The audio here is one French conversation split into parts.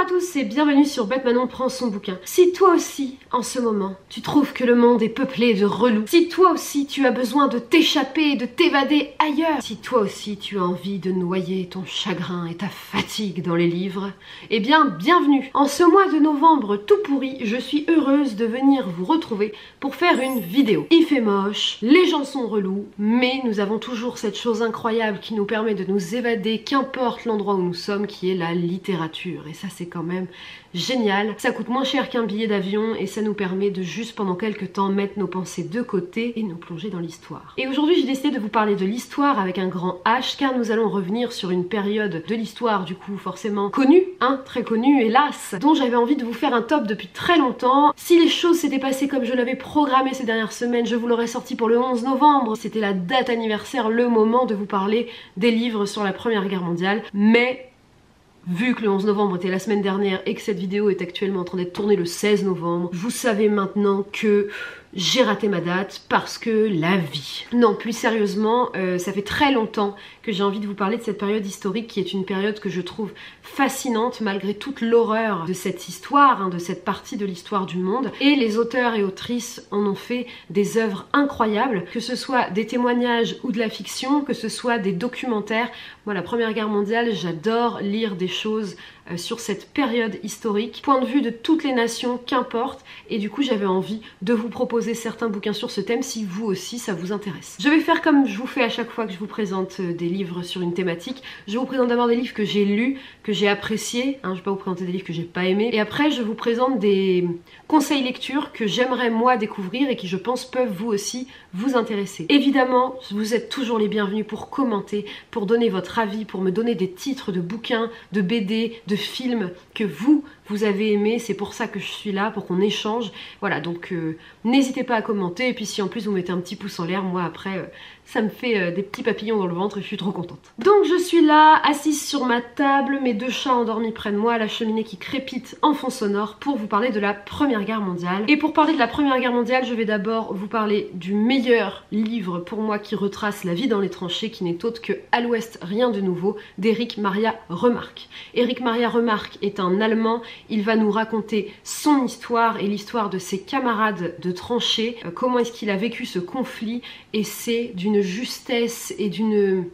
à tous et bienvenue sur Bête Manon prend son bouquin. Si toi aussi, en ce moment, tu trouves que le monde est peuplé de relous, si toi aussi tu as besoin de t'échapper et de t'évader ailleurs, si toi aussi tu as envie de noyer ton chagrin et ta fatigue dans les livres, eh bien bienvenue. En ce mois de novembre tout pourri, je suis heureuse de venir vous retrouver pour faire une vidéo. Il fait moche, les gens sont relous, mais nous avons toujours cette chose incroyable qui nous permet de nous évader, qu'importe l'endroit où nous sommes, qui est la littérature. Et ça c'est quand même génial. Ça coûte moins cher qu'un billet d'avion et ça nous permet de juste pendant quelques temps mettre nos pensées de côté et nous plonger dans l'histoire. Et aujourd'hui j'ai décidé de vous parler de l'histoire avec un grand H, car nous allons revenir sur une période de l'histoire du coup forcément connue, très connue hélas, dont j'avais envie de vous faire un top depuis très longtemps. Si les choses s'étaient passées comme je l'avais programmé ces dernières semaines, je vous l'aurais sorti pour le 11 novembre. C'était la date anniversaire, le moment de vous parler des livres sur la Première Guerre mondiale. Mais vu que le 11 novembre était la semaine dernière et que cette vidéo est actuellement en train d'être tournée le 16 novembre, vous savez maintenant que j'ai raté ma date parce que la vie. Non, plus sérieusement, ça fait très longtemps que j'ai envie de vous parler de cette période historique qui est une période que je trouve fascinante malgré toute l'horreur de cette histoire, de cette partie de l'histoire du monde. Et les auteurs et autrices en ont fait des œuvres incroyables, que ce soit des témoignages ou de la fiction, que ce soit des documentaires. Moi, la Première Guerre mondiale, j'adore lire des choses sur cette période historique, point de vue de toutes les nations, qu'importe, et du coup j'avais envie de vous proposer certains bouquins sur ce thème si vous aussi ça vous intéresse. Je vais faire comme je vous fais à chaque fois que je vous présente des livres sur une thématique. Je vous présente d'abord des livres que j'ai lus, que j'ai appréciés, je vais pas vous présenter des livres que j'ai pas aimés, et après je vous présente des conseils lecture que j'aimerais moi découvrir et qui je pense peuvent vous aussi vous intéresser. Évidemment, vous êtes toujours les bienvenus pour commenter, pour donner votre avis, pour me donner des titres de bouquins, de BD, de films que vous avez aimé, c'est pour ça que je suis là, pour qu'on échange. Voilà, donc n'hésitez pas à commenter, et puis si en plus vous mettez un petit pouce en l'air, moi après ça me fait des petits papillons dans le ventre et je suis trop contente. Donc je suis là, assise sur ma table, mes deux chats endormis près de moi, la cheminée qui crépite en fond sonore, pour vous parler de la Première Guerre mondiale. Et pour parler de la Première Guerre mondiale, je vais d'abord vous parler du meilleur livre pour moi qui retrace la vie dans les tranchées, qui n'est autre que À l'Ouest, rien de nouveau, d'Erich Maria Remarque. Erich Maria Remarque est un Allemand. Il va nous raconter son histoire et l'histoire de ses camarades de tranchée, comment est-ce qu'il a vécu ce conflit, et c'est d'une justesse et d'une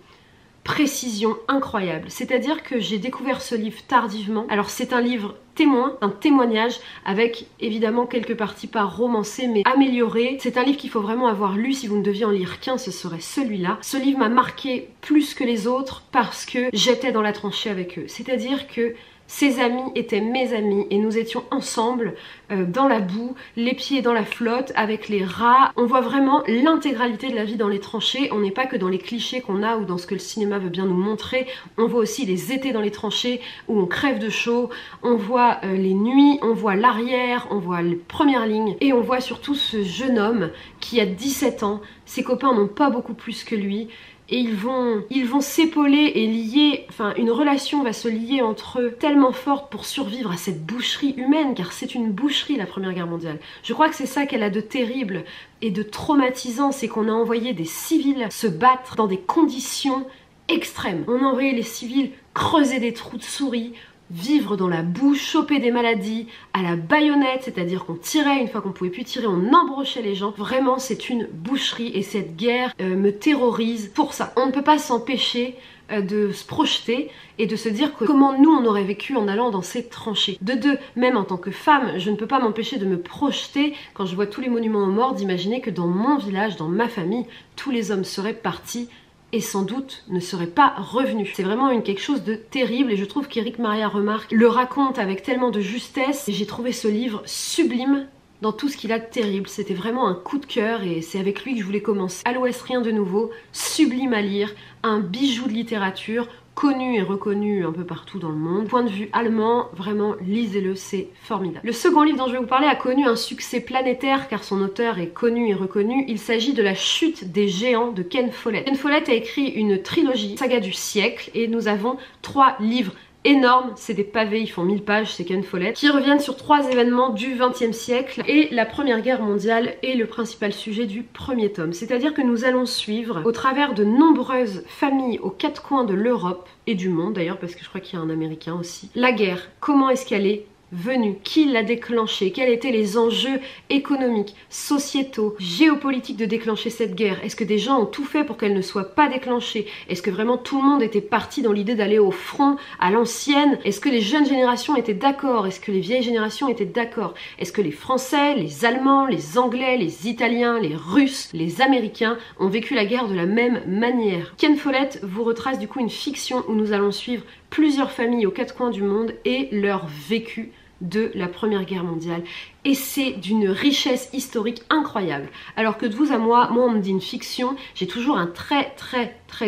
précision incroyable. C'est-à-dire que j'ai découvert ce livre tardivement. Alors c'est un livre témoin, un témoignage avec évidemment quelques parties pas romancées mais améliorées. C'est un livre qu'il faut vraiment avoir lu. Si vous ne deviez en lire qu'un, ce serait celui-là. Ce livre m'a marqué plus que les autres parce que j'étais dans la tranchée avec eux. C'est-à-dire que ses amis étaient mes amis et nous étions ensemble dans la boue, les pieds dans la flotte, avec les rats. On voit vraiment l'intégralité de la vie dans les tranchées. On n'est pas que dans les clichés qu'on a ou dans ce que le cinéma veut bien nous montrer. On voit aussi les étés dans les tranchées où on crève de chaud. On voit les nuits, on voit l'arrière, on voit les premières lignes. Et on voit surtout ce jeune homme qui a 17 ans. Ses copains n'ont pas beaucoup plus que lui. Et ils vont s'épauler et lier, enfin une relation va se lier entre eux tellement forte pour survivre à cette boucherie humaine, car c'est une boucherie la Première Guerre mondiale. Je crois que c'est ça qu'elle a de terrible et de traumatisant, c'est qu'on a envoyé des civils se battre dans des conditions extrêmes. On a envoyé les civils creuser des trous de souris, vivre dans la boue, choper des maladies à la baïonnette, c'est-à-dire qu'on tirait, une fois qu'on pouvait plus tirer, on embrochait les gens. Vraiment, c'est une boucherie et cette guerre me terrorise pour ça. On ne peut pas s'empêcher de se projeter et de se dire que comment nous on aurait vécu en allant dans ces tranchées. De deux, même en tant que femme, je ne peux pas m'empêcher de me projeter quand je vois tous les monuments aux morts, d'imaginer que dans mon village, dans ma famille, tous les hommes seraient partis et sans doute ne serait pas revenu. C'est vraiment quelque chose de terrible et je trouve qu'Erich Maria Remarque le raconte avec tellement de justesse et j'ai trouvé ce livre sublime dans tout ce qu'il a de terrible. C'était vraiment un coup de cœur et c'est avec lui que je voulais commencer. À l'Ouest, rien de nouveau, sublime à lire, un bijou de littérature, connu et reconnu un peu partout dans le monde. Point de vue allemand, vraiment lisez-le, c'est formidable. Le second livre dont je vais vous parler a connu un succès planétaire car son auteur est connu et reconnu. Il s'agit de La chute des géants de Ken Follett. Ken Follett a écrit une trilogie, saga du siècle, et nous avons 3 livres énorme, c'est des pavés, ils font 1000 pages, c'est Ken Follett, qui reviennent sur 3 événements du XXe siècle et la Première Guerre mondiale est le principal sujet du premier tome. C'est-à-dire que nous allons suivre, au travers de nombreuses familles aux 4 coins de l'Europe et du monde d'ailleurs, parce que je crois qu'il y a un Américain aussi, la guerre, comment est-ce qu'elle est venue, qui l'a déclenchée, quels étaient les enjeux économiques, sociétaux, géopolitiques de déclencher cette guerre. Est-ce que des gens ont tout fait pour qu'elle ne soit pas déclenchée? Est-ce que vraiment tout le monde était parti dans l'idée d'aller au front à l'ancienne? Est-ce que les jeunes générations étaient d'accord? Est-ce que les vieilles générations étaient d'accord? Est-ce que les Français, les Allemands, les Anglais, les Italiens, les Russes, les Américains ont vécu la guerre de la même manière? Ken Follett vous retrace du coup une fiction où nous allons suivre plusieurs familles aux 4 coins du monde et leur vécu de la Première Guerre mondiale. Et c'est d'une richesse historique incroyable. Alors que de vous à moi on me dit une fiction, j'ai toujours un très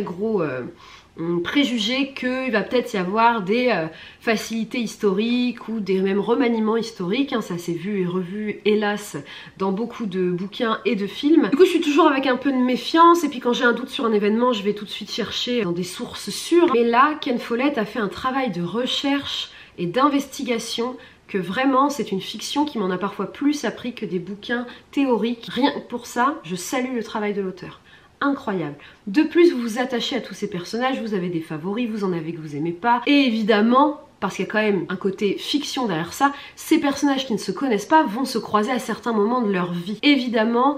gros préjugé qu'il va peut-être y avoir des facilités historiques ou des même remaniements historiques, ça s'est vu et revu hélas dans beaucoup de bouquins et de films. Du coup je suis toujours avec un peu de méfiance et puis quand j'ai un doute sur un événement je vais tout de suite chercher dans des sources sûres. Mais là Ken Follett a fait un travail de recherche et d'investigation que vraiment c'est une fiction qui m'en a parfois plus appris que des bouquins théoriques. Rien que pour ça, je salue le travail de l'auteur. Incroyable. De plus, vous vous attachez à tous ces personnages, vous avez des favoris, vous en avez que vous aimez pas. Et évidemment, parce qu'il y a quand même un côté fiction derrière ça, ces personnages qui ne se connaissent pas vont se croiser à certains moments de leur vie. Évidemment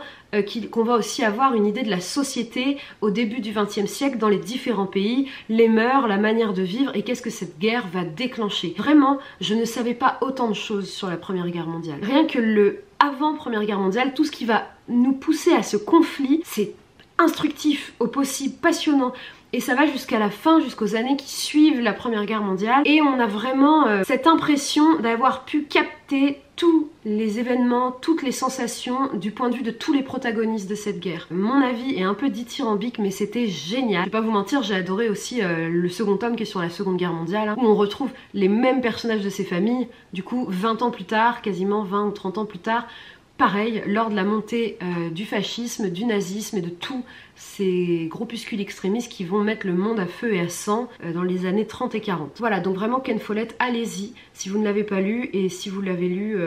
qu'on va aussi avoir une idée de la société au début du XXe siècle dans les différents pays, les mœurs, la manière de vivre et qu'est-ce que cette guerre va déclencher. Vraiment, je ne savais pas autant de choses sur la Première Guerre mondiale. Rien que le avant Première Guerre mondiale, tout ce qui va nous pousser à ce conflit, c'est instructif au possible, passionnant. Et ça va jusqu'à la fin, jusqu'aux années qui suivent la Première Guerre mondiale. Et on a vraiment cette impression d'avoir pu capter tous les événements, toutes les sensations du point de vue de tous les protagonistes de cette guerre. Mon avis est un peu dithyrambique, mais c'était génial. Je vais pas vous mentir, j'ai adoré aussi le second tome qui est sur la Seconde Guerre mondiale, où on retrouve les mêmes personnages de ces familles, du coup 20 ans plus tard, quasiment 20 ou 30 ans plus tard, pareil, lors de la montée du fascisme, du nazisme et de tous ces groupuscules extrémistes qui vont mettre le monde à feu et à sang dans les années 30 et 40. Voilà, donc vraiment Ken Follett, allez-y si vous ne l'avez pas lu, et si vous l'avez lu,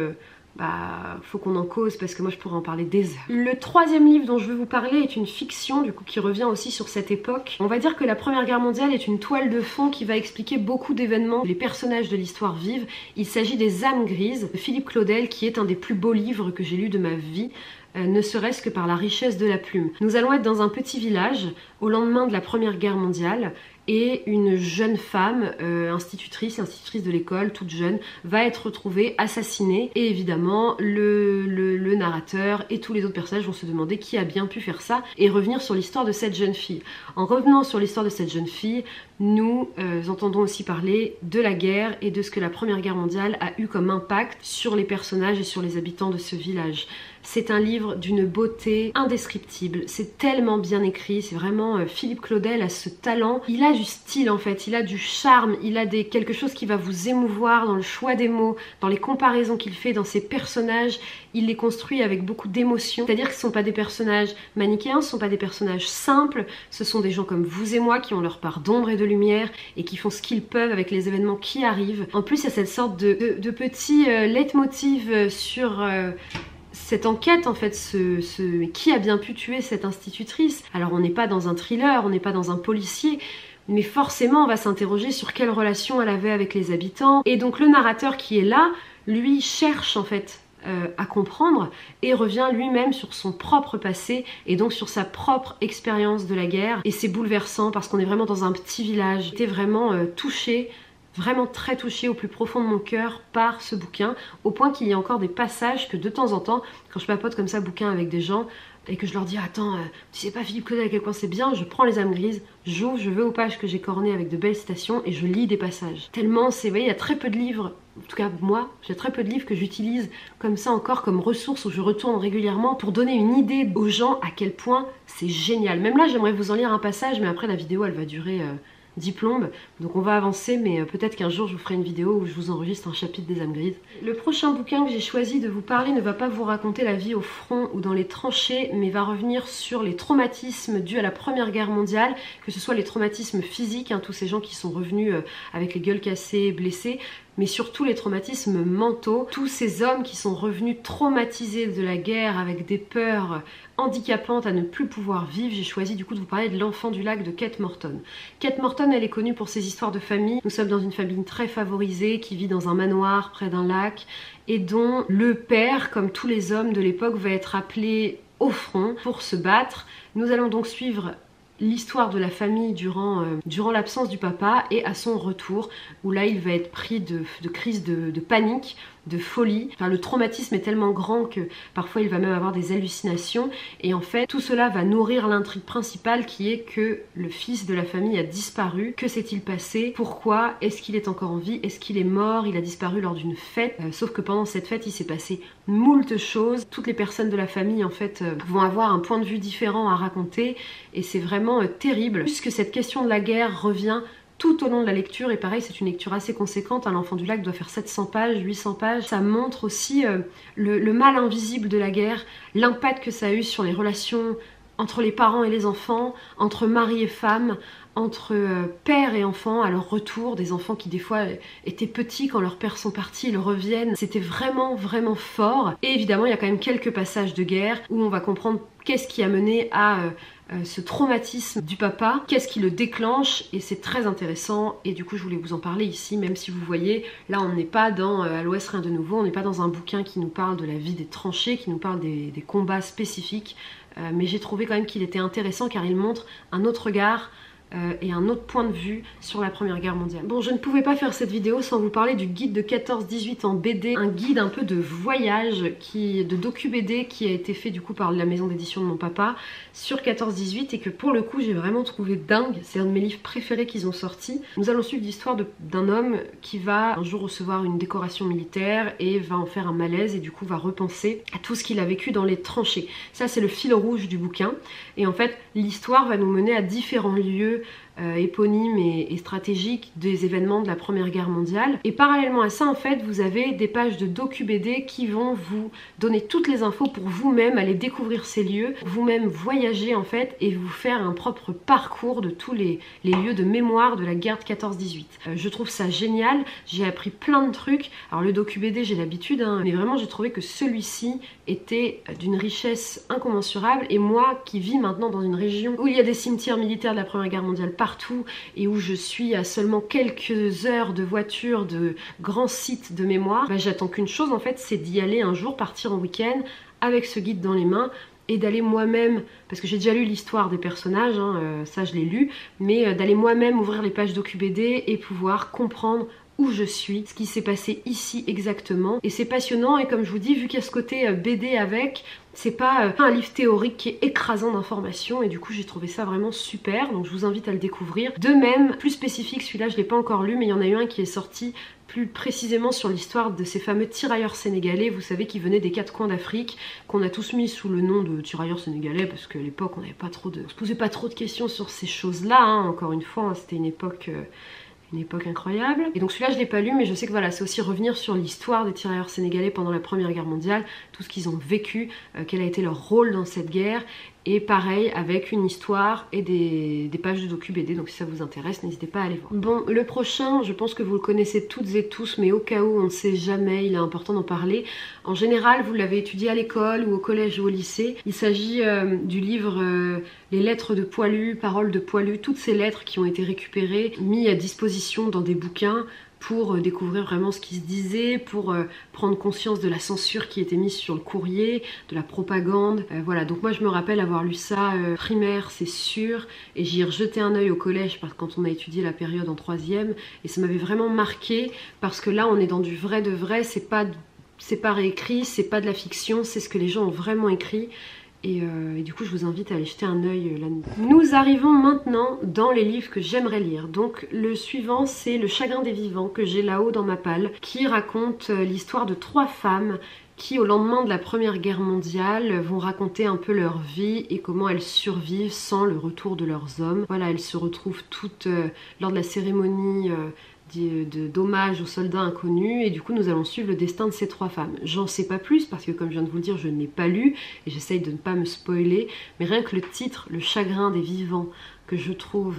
faut qu'on en cause parce que moi je pourrais en parler des heures. Le 3e livre dont je veux vous parler est une fiction du coup qui revient aussi sur cette époque. On va dire que la Première Guerre mondiale est une toile de fond qui va expliquer beaucoup d'événements que les personnages de l'histoire vivent. Il s'agit des Âmes grises de Philippe Claudel, qui est un des plus beaux livres que j'ai lus de ma vie. Ne serait-ce que par la richesse de la plume. Nous allons être dans un petit village au lendemain de la Première Guerre mondiale et une jeune femme, institutrice de l'école, toute jeune, va être retrouvée assassinée et évidemment le narrateur et tous les autres personnages vont se demander qui a bien pu faire ça et revenir sur l'histoire de cette jeune fille. En revenant sur l'histoire de cette jeune fille, nous entendons aussi parler de la guerre et de ce que la Première Guerre mondiale a eu comme impact sur les personnages et sur les habitants de ce village. C'est un livre d'une beauté indescriptible, c'est tellement bien écrit, c'est vraiment Philippe Claudel a ce talent, il a du style en fait, il a du charme, il a quelque chose qui va vous émouvoir dans le choix des mots, dans les comparaisons qu'il fait, dans ses personnages, il les construit avec beaucoup d'émotion, c'est-à-dire que ce ne sont pas des personnages manichéens, ce ne sont pas des personnages simples, ce sont des gens comme vous et moi qui ont leur part d'ombre et de lumière et qui font ce qu'ils peuvent avec les événements qui arrivent. En plus il y a cette sorte de petit leitmotiv sur... cette enquête en fait, qui a bien pu tuer cette institutrice. Alors on n'est pas dans un thriller, on n'est pas dans un policier, mais forcément on va s'interroger sur quelle relation elle avait avec les habitants. Et donc le narrateur qui est là, lui cherche en fait à comprendre et revient lui-même sur son propre passé et donc sur sa propre expérience de la guerre. Et c'est bouleversant parce qu'on est vraiment dans un petit village. J'étais vraiment touchée, vraiment très touchée au plus profond de mon cœur par ce bouquin, au point qu'il y a encore des passages que de temps en temps, quand je papote comme ça bouquin avec des gens et que je leur dis attends, tu sais pas Philippe Claudel à quel point c'est bien, je prends les Âmes grises, j'ouvre, je vais aux pages que j'ai cornées avec de belles citations et je lis des passages. Tellement c'est, vous voyez, il y a très peu de livres, en tout cas moi, j'ai très peu de livres que j'utilise comme ça encore comme ressource où je retourne régulièrement pour donner une idée aux gens à quel point c'est génial. Même là j'aimerais vous en lire un passage, mais après la vidéo elle va durer diplôme. Donc on va avancer, mais peut-être qu'un jour je vous ferai une vidéo où je vous enregistre un chapitre des âmes grises. Le prochain bouquin que j'ai choisi de vous parler ne va pas vous raconter la vie au front ou dans les tranchées, mais va revenir sur les traumatismes dus à la Première Guerre mondiale, que ce soit les traumatismes physiques, tous ces gens qui sont revenus avec les gueules cassées, blessés, mais surtout les traumatismes mentaux, tous ces hommes qui sont revenus traumatisés de la guerre avec des peurs handicapantes à ne plus pouvoir vivre. J'ai choisi du coup de vous parler de L'Enfant du lac de Kate Morton. Kate Morton, elle est connue pour ses histoires de famille. Nous sommes dans une famille très favorisée qui vit dans un manoir près d'un lac et dont le père, comme tous les hommes de l'époque, va être appelé au front pour se battre. Nous allons donc suivre l'histoire de la famille durant l'absence du papa et à son retour, où là il va être pris de crise de panique, de folie. Enfin, le traumatisme est tellement grand que parfois il va même avoir des hallucinations, et en fait tout cela va nourrir l'intrigue principale qui est que le fils de la famille a disparu. Que s'est-il passé? Pourquoi? Est-ce qu'il est encore en vie? Est-ce qu'il est mort? Il a disparu lors d'une fête, sauf que pendant cette fête il s'est passé moult choses. Toutes les personnes de la famille en fait vont avoir un point de vue différent à raconter, et c'est vraiment terrible puisque cette question de la guerre revient tout au long de la lecture. Et pareil, c'est une lecture assez conséquente. L'Enfant du lac doit faire 700 pages, 800 pages. Ça montre aussi le mal invisible de la guerre, l'impact que ça a eu sur les relations entre les parents et les enfants, entre mari et femme, entre père et enfant à leur retour, des enfants qui des fois étaient petits quand leurs pères sont partis, ils reviennent. C'était vraiment vraiment fort. Et évidemment il y a quand même quelques passages de guerre où on va comprendre qu'est-ce qui a mené à ce traumatisme du papa, qu'est-ce qui le déclenche, et c'est très intéressant. Et du coup je voulais vous en parler ici, même si vous voyez là on n'est pas dans à l'Ouest rien de nouveau, on n'est pas dans un bouquin qui nous parle de la vie des tranchées, qui nous parle des combats spécifiques, mais j'ai trouvé quand même qu'il était intéressant car il montre un autre regard et un autre point de vue sur la Première Guerre mondiale. Bon, je ne pouvais pas faire cette vidéo sans vous parler du guide de 14-18 en BD, un guide un peu de voyage, de docu-BD qui a été fait du coup par la maison d'édition de mon papa sur 14-18 et que pour le coup j'ai vraiment trouvé dingue. C'est un de mes livres préférés qu'ils ont sorti. Nous allons suivre l'histoire d'un homme qui va un jour recevoir une décoration militaire et va en faire un malaise et du coup va repenser à tout ce qu'il a vécu dans les tranchées. Ça c'est le fil rouge du bouquin, et en fait l'histoire va nous mener à différents lieux éponymes et stratégiques des événements de la Première Guerre mondiale. Et parallèlement à ça en fait vous avez des pages de docu-BD qui vont vous donner toutes les infos pour vous-même aller découvrir ces lieux, vous-même voyager en fait et vous faire un propre parcours de tous les lieux de mémoire de la guerre de 14-18. Je trouve ça génial, j'ai appris plein de trucs. Alors le docu-BD j'ai l'habitude mais vraiment j'ai trouvé que celui-ci était d'une richesse incommensurable, et moi qui vis maintenant dans une région où il y a des cimetières militaires de la Première Guerre mondiale partout et où je suis à seulement quelques heures de voiture de grands sites de mémoire, j'attends qu'une chose en fait, c'est d'y aller un jour, partir en week-end avec ce guide dans les mains et d'aller moi-même, parce que j'ai déjà lu l'histoire des personnages, ça je l'ai lu, mais d'aller moi-même ouvrir les pages docu-BD et pouvoir comprendre où je suis, ce qui s'est passé ici exactement. Et c'est passionnant, et comme je vous dis, vu qu'il y a ce côté BD avec, c'est pas un livre théorique qui est écrasant d'informations, et du coup j'ai trouvé ça vraiment super, donc je vous invite à le découvrir. De même, plus spécifique, celui-là je l'ai pas encore lu, mais il y en a eu un qui est sorti plus précisément sur l'histoire de ces fameux tirailleurs sénégalais, vous savez, qui venaient des 4 coins d'Afrique, qu'on a tous mis sous le nom de tirailleurs sénégalais, parce qu'à l'époque on se posait pas trop de questions sur ces choses-là, encore une fois, c'était une époque incroyable. Et donc celui-là je l'ai pas lu, mais je sais que voilà, c'est aussi revenir sur l'histoire des tirailleurs sénégalais pendant la Première Guerre mondiale, tout ce qu'ils ont vécu, quel a été leur rôle dans cette guerre, et pareil avec une histoire et des pages de docu-BD, donc si ça vous intéresse n'hésitez pas à aller voir. Bon, le prochain, je pense que vous le connaissez toutes et tous, mais au cas où on ne sait jamais, il est important d'en parler. En général vous l'avez étudié à l'école ou au collège ou au lycée. Il s'agit du livre Les lettres de Poilu, Paroles de Poilu, toutes ces lettres qui ont été récupérées, mises à disposition dans des bouquins pour découvrir vraiment ce qui se disait, pour prendre conscience de la censure qui était mise sur le courrier, de la propagande. Voilà, donc moi je me rappelle avoir lu ça primaire, c'est sûr, et j'y ai rejeté un œil au collège quand on a étudié la période en 3e, et ça m'avait vraiment marqué, parce que là on est dans du vrai de vrai, c'est pas réécrit, c'est pas de la fiction, c'est ce que les gens ont vraiment écrit. Et du coup je vous invite à aller jeter un œil là-dedans. Nous arrivons maintenant dans les livres que j'aimerais lire. Donc le suivant c'est Le Chagrin des vivants, que j'ai là-haut dans ma palle, qui raconte l'histoire de 3 femmes qui au lendemain de la Première Guerre mondiale vont raconter un peu leur vie et comment elles survivent sans le retour de leurs hommes. Voilà, elles se retrouvent toutes lors de la cérémonie d'hommage aux soldats inconnus, et du coup nous allons suivre le destin de ces 3 femmes. J'en sais pas plus parce que comme je viens de vous le dire, je ne l'ai pas lu et j'essaye de ne pas me spoiler, mais rien que le titre, Le chagrin des vivants, que je trouve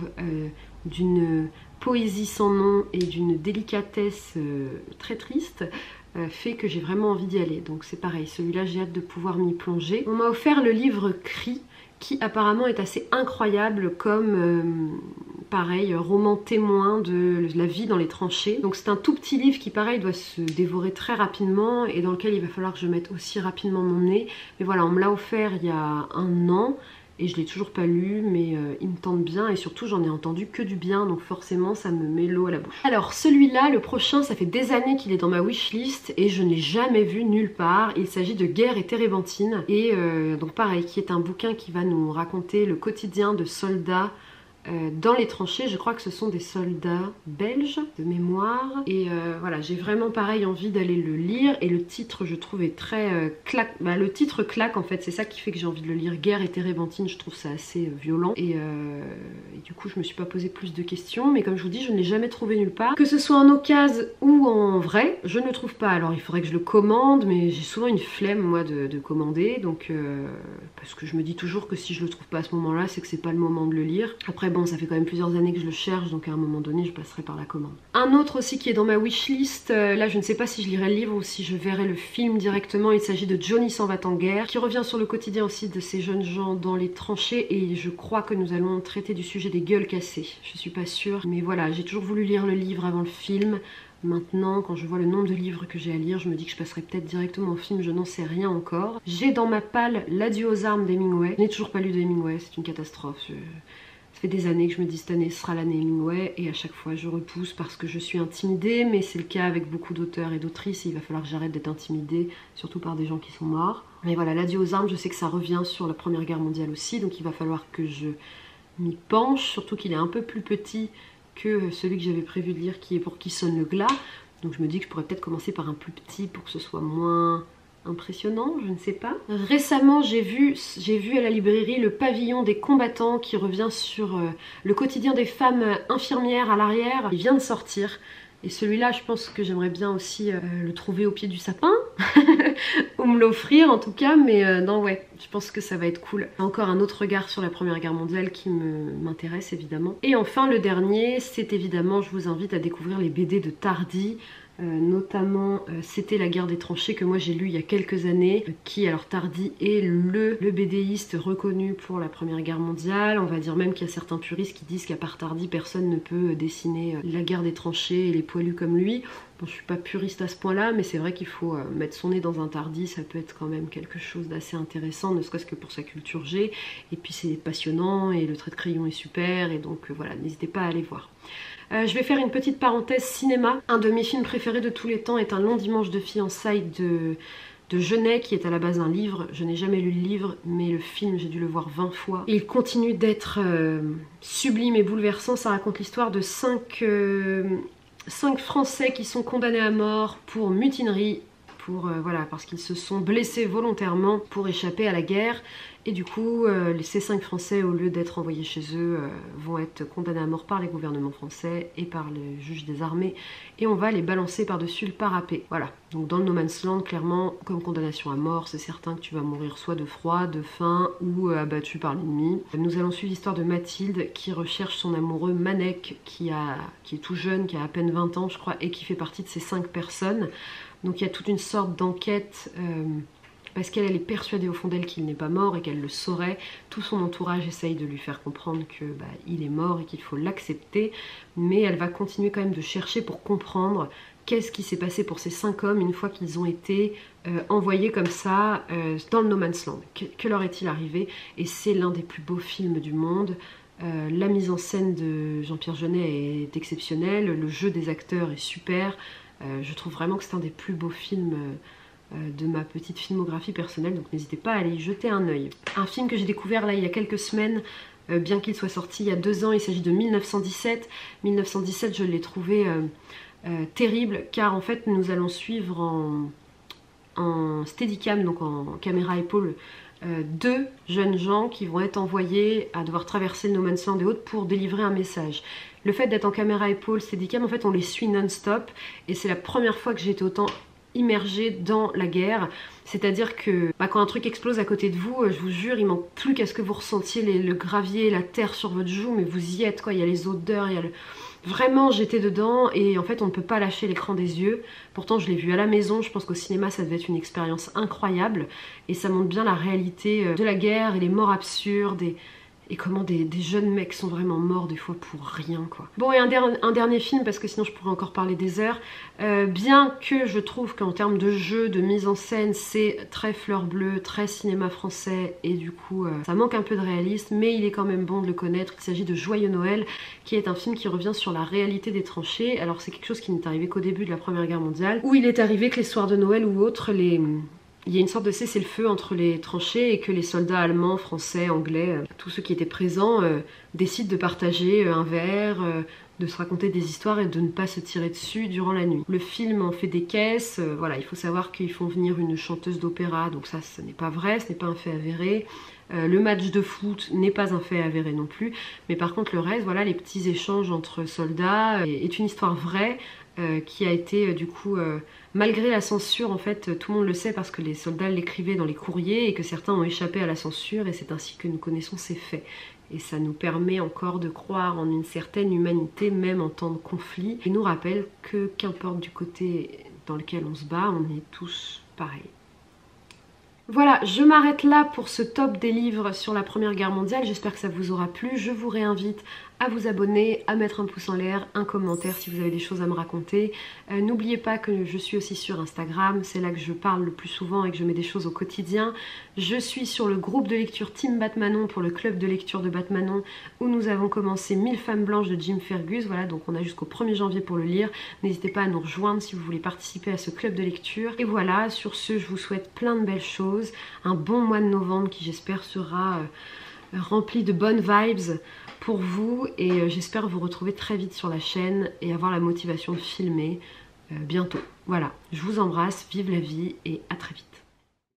d'une poésie sans nom et d'une délicatesse très triste, fait que j'ai vraiment envie d'y aller. Donc c'est pareil, celui-là j'ai hâte de pouvoir m'y plonger. On m'a offert le livre Cri, qui apparemment est assez incroyable comme, pareil, roman témoin de la vie dans les tranchées. Donc c'est un tout petit livre qui, pareil, doit se dévorer très rapidement et dans lequel il va falloir que je mette aussi rapidement mon nez. Mais voilà, on me l'a offert il y a 1 an et je l'ai toujours pas lu, mais il me tente bien et surtout j'en ai entendu que du bien, donc forcément ça me met l'eau à la bouche. Alors celui-là, le prochain, ça fait des années qu'il est dans ma wishlist et je ne l'ai jamais vu nulle part. Il s'agit de Guerre et Térébenthine et donc pareil, qui est un bouquin qui va nous raconter le quotidien de soldats dans les tranchées. Je crois que ce sont des soldats belges de mémoire et voilà, j'ai vraiment pareil envie d'aller le lire et le titre je trouve est très le titre claque en fait, c'est ça qui fait que j'ai envie de le lire. Guerre et Térébenthine, je trouve ça assez violent et du coup je me suis pas posé plus de questions, mais comme je vous dis, je ne l'ai jamais trouvé nulle part, que ce soit en occasion ou en vrai, je ne le trouve pas. Alors il faudrait que je le commande, mais j'ai souvent une flemme moi de commander, donc parce que je me dis toujours que si je le trouve pas à ce moment là, c'est que c'est pas le moment de le lire. Après bon, ça fait quand même plusieurs années que je le cherche, donc à un moment donné je passerai par la commande. Un autre aussi qui est dans ma wishlist, là je ne sais pas si je lirai le livre ou si je verrai le film directement. Il s'agit de Johnny s'en va en guerre, qui revient sur le quotidien aussi de ces jeunes gens dans les tranchées, et je crois que nous allons traiter du sujet des gueules cassées. Je suis pas sûre, mais voilà, j'ai toujours voulu lire le livre avant le film. Maintenant, quand je vois le nombre de livres que j'ai à lire, je me dis que je passerai peut-être directement au film, je n'en sais rien encore. J'ai dans ma palle L'adieu aux armes d'Hemingway. Je n'ai toujours pas lu de Hemingway, c'est une catastrophe. Ça fait des années que je me dis cette année ce sera l'année Hemingway et à chaque fois je repousse parce que je suis intimidée, mais c'est le cas avec beaucoup d'auteurs et d'autrices et il va falloir que j'arrête d'être intimidée, surtout par des gens qui sont morts. Mais voilà, L'adieu aux armes, je sais que ça revient sur la Première Guerre mondiale aussi, donc il va falloir que je m'y penche, surtout qu'il est un peu plus petit que celui que j'avais prévu de lire qui est Pour qui sonne le glas. Donc je me dis que je pourrais peut-être commencer par un plus petit pour que ce soit moins impressionnant, je ne sais pas. Récemment j'ai vu à la librairie Le Pavillon des combattants qui revient sur le quotidien des femmes infirmières à l'arrière. Il vient de sortir. Et celui-là, je pense que j'aimerais bien aussi le trouver au pied du sapin, ou me l'offrir en tout cas, mais non ouais, je pense que ça va être cool. Encore un autre regard sur la Première Guerre mondiale qui m'intéresse évidemment. Et enfin le dernier, c'est évidemment, je vous invite à découvrir les BD de Tardy. Notamment C'était la guerre des tranchées que moi j'ai lu il y a quelques années, qui alors Tardy est le BDiste reconnu pour la Première Guerre mondiale. On va dire même qu'il y a certains puristes qui disent qu'à part Tardy personne ne peut dessiner la guerre des tranchées et les poilus comme lui. Bon, je suis pas puriste à ce point là, mais c'est vrai qu'il faut mettre son nez dans un Tardy, ça peut être quand même quelque chose d'assez intéressant, ne serait-ce que pour sa culture G, et puis c'est passionnant et le trait de crayon est super, et donc voilà, n'hésitez pas à aller voir. Je vais faire une petite parenthèse cinéma. Un de mes films préférés de tous les temps est Un long dimanche de fiançailles de Genet, qui est à la base un livre. Je n'ai jamais lu le livre, mais le film, j'ai dû le voir 20 fois. Et il continue d'être sublime et bouleversant. Ça raconte l'histoire de 5 Français qui sont condamnés à mort pour mutinerie, voilà, parce qu'ils se sont blessés volontairement pour échapper à la guerre. Et du coup, ces 5 Français, au lieu d'être envoyés chez eux, vont être condamnés à mort par les gouvernements français et par les juges des armées. Et on va les balancer par-dessus le parapet. Voilà. Donc dans le No Man's Land, clairement, comme condamnation à mort, c'est certain que tu vas mourir soit de froid, de faim ou abattu par l'ennemi. Nous allons suivre l'histoire de Mathilde qui recherche son amoureux Manek, qui est tout jeune, qui a à peine 20 ans je crois, et qui fait partie de ces 5 personnes. Donc il y a toute une sorte d'enquête... parce qu'elle est persuadée au fond d'elle qu'il n'est pas mort et qu'elle le saurait. Tout son entourage essaye de lui faire comprendre que il est mort et qu'il faut l'accepter, mais elle va continuer quand même de chercher pour comprendre qu'est-ce qui s'est passé pour ces 5 hommes une fois qu'ils ont été envoyés comme ça dans le No Man's Land. Que leur est-il arrivé? Et c'est l'un des plus beaux films du monde. La mise en scène de Jean-Pierre Jeunet est exceptionnelle, le jeu des acteurs est super. Je trouve vraiment que c'est un des plus beaux films de ma petite filmographie personnelle, donc n'hésitez pas à aller y jeter un œil. Un film que j'ai découvert là il y a quelques semaines, bien qu'il soit sorti il y a 2 ans, il s'agit de 1917. 1917, je l'ai trouvé terrible, car en fait nous allons suivre en steadicam, donc en caméra épaule, 2 jeunes gens qui vont être envoyés à devoir traverser le No Man's Land et autres pour délivrer un message. Le fait d'être en caméra épaule, steadicam, en fait on les suit non-stop et c'est la première fois que j'ai été autant immergée dans la guerre. C'est-à-dire que quand un truc explose à côté de vous, je vous jure, il manque plus qu'à ce que vous ressentiez le gravier, la terre sur votre joue, mais vous y êtes quoi, il y a les odeurs, il y a le... Vraiment, j'étais dedans et en fait, on ne peut pas lâcher l'écran des yeux. Pourtant, je l'ai vu à la maison. Je pense qu'au cinéma, ça devait être une expérience incroyable. Et ça montre bien la réalité de la guerre et les morts absurdes et comment des jeunes mecs sont vraiment morts des fois pour rien quoi. Bon, et un dernier film, parce que sinon je pourrais encore parler des heures. Bien que je trouve qu'en termes de jeu, de mise en scène, c'est très fleur bleue, très cinéma français, et du coup ça manque un peu de réalisme, mais il est quand même bon de le connaître. Il s'agit de Joyeux Noël, qui est un film qui revient sur la réalité des tranchées. Alors c'est quelque chose qui n'est arrivé qu'au début de la Première Guerre mondiale, où il est arrivé que les soirs de Noël ou autres, il y a une sorte de cessez-le-feu entre les tranchées et que les soldats allemands, français, anglais, tous ceux qui étaient présents décident de partager un verre, de se raconter des histoires et de ne pas se tirer dessus durant la nuit. Le film en fait des caisses, voilà, il faut savoir qu'ils font venir une chanteuse d'opéra, donc ça ce n'est pas vrai, ce n'est pas un fait avéré. Le match de foot n'est pas un fait avéré non plus, mais par contre le reste, voilà, les petits échanges entre soldats est une histoire vraie qui a été du coup, malgré la censure, en fait tout le monde le sait parce que les soldats l'écrivaient dans les courriers et que certains ont échappé à la censure, et c'est ainsi que nous connaissons ces faits. Et ça nous permet encore de croire en une certaine humanité même en temps de conflit, et nous rappelle que qu'importe du côté dans lequel on se bat, on est tous pareils. Voilà, je m'arrête là pour ce top des livres sur la Première Guerre mondiale. J'espère que ça vous aura plu. Je vous réinvite à vous abonner, à mettre un pouce en l'air, un commentaire si vous avez des choses à me raconter. N'oubliez pas que je suis aussi sur Instagram, c'est là que je parle le plus souvent et que je mets des choses au quotidien. Je suis sur le groupe de lecture Team Batmanon pour le club de lecture de Batmanon, où nous avons commencé 1000 femmes blanches de Jim Fergus. Voilà, donc on a jusqu'au 1er janvier pour le lire. N'hésitez pas à nous rejoindre si vous voulez participer à ce club de lecture. Et voilà, sur ce, je vous souhaite plein de belles choses. Un bon mois de novembre qui j'espère sera rempli de bonnes vibes pour vous, et j'espère vous retrouver très vite sur la chaîne et avoir la motivation de filmer bientôt. Voilà, je vous embrasse, vive la vie et à très vite.